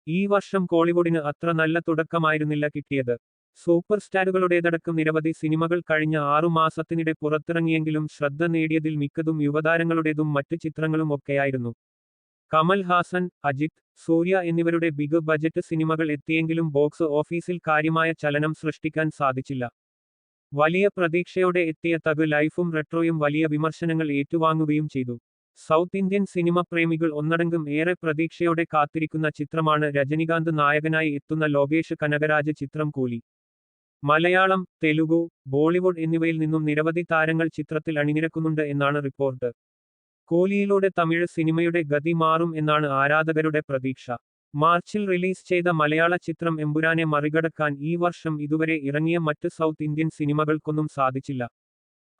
ഈ വർഷം കോളിവുഡിന് അത്ര നല്ല തുടക്കമായിരുന്നില്ല കിട്ടിയത്. സൂപ്പർ സ്റ്റാറുകളുടേതടക്കം നിരവധി സിനിമകൾ കഴിഞ്ഞ 6 മാസത്തിനിടെ പുറത്തിറങ്ങിയെങ്കിലും ശ്രദ്ധ നേടിയതിൽ മിക്കതും യുവതാരങ്ങളുടേതും മറ്റ് ചിത്രങ്ങളും ഒക്കെയായിരുന്നു. കമൽ ഹാസൻ, അജിത്, സൂര്യ എന്നിവരുടെ ബിഗ് ബജറ്റ് സിനിമകൾ എത്തിയെങ്കിലും ബോക്സ് ഓഫീസിൽ കാര്യമായ ചലനം സൃഷ്ടിക്കാൻ സാധിച്ചില്ല. വലിയ പ്രതീക്ഷയോടെ എത്തിയ തഗ് ലൈഫും റെട്രോയും വലിയ വിമർശനങ്ങൾ ഏറ്റുവാങ്ങുകയും ചെയ്തു. സൗത്ത് ഇന്ത്യൻ സിനിമ പ്രേമികൾ ഒന്നടങ്കം ഏറെ പ്രതീക്ഷയോടെ കാത്തിരിക്കുന്ന ചിത്രമാണ് രജനികാന്ത് നായകനായി എത്തുന്ന ലോകേഷ് കനകരാജ് ചിത്രം കൂലി. മലയാളം, തെലുഗു, ബോളിവുഡ് എന്നിവയിൽ നിന്നും നിരവധി താരങ്ങൾ ചിത്രത്തിൽ അണിനിരക്കുന്നുണ്ട് എന്നാണ് റിപ്പോർട്ട്. കൂലിയിലൂടെ തമിഴ് സിനിമയുടെ ഗതി മാറും എന്നാണ് ആരാധകരുടെ പ്രതീക്ഷ. മാർച്ചിൽ റിലീസ് ചെയ്ത മലയാള ചിത്രം എമ്പുരാനെ മറികടക്കാൻ ഈ വർഷം ഇതുവരെ ഇറങ്ങിയ മറ്റ് സൗത്ത് ഇന്ത്യൻ സിനിമകൾക്കൊന്നും സാധിച്ചില്ല.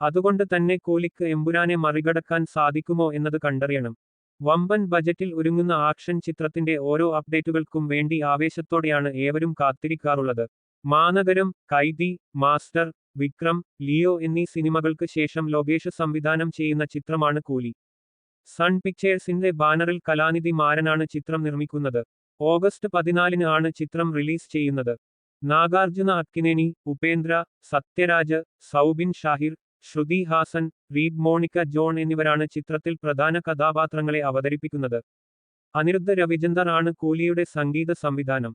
അതുകൊണ്ട് തന്നെ കൂലിക്ക് എമ്പുരാനെ മറികടക്കാൻ സാധിക്കുമോ എന്നത് കണ്ടറിയണം. വമ്പൻ ബജറ്റിൽ ഒരുങ്ങുന്ന ആക്ഷൻ ചിത്രത്തിന്റെ ഓരോ അപ്ഡേറ്റുകൾക്കും വേണ്ടി ആവേശത്തോടെയാണ് ഏവരും കാത്തിരിക്കാറുള്ളത്. മാനഗരം, കൈദി, മാസ്റ്റർ, വിക്രം, ലിയോ എന്നീ സിനിമകൾക്ക് ശേഷം ലോകേഷ് സംവിധാനം ചെയ്യുന്ന ചിത്രമാണ് കൂലി. സൺ പിക്ചേഴ്സിന്റെ ബാനറിൽ കലാനിധി മാരനാണ് ചിത്രം നിർമ്മിക്കുന്നത്. ഓഗസ്റ്റ് 14 ആണ് ചിത്രം റിലീസ് ചെയ്യുന്നത്. നാഗാർജുന അക്കിനേനി, ഉപേന്ദ്ര, സത്യരാജ്, സൗബിൻ ഷാഹിർ, ശ്രുതി ഹാസൻ, റീബ് മോണിക്ക ജോൺ എന്നിവരാണ് ചിത്രത്തിൽ പ്രധാന കഥാപാത്രങ്ങളെ അവതരിപ്പിക്കുന്നത്. അനിരുദ്ധ രവിചന്ദർ ആണ് കൂലിയുടെ സംഗീത സംവിധാനം.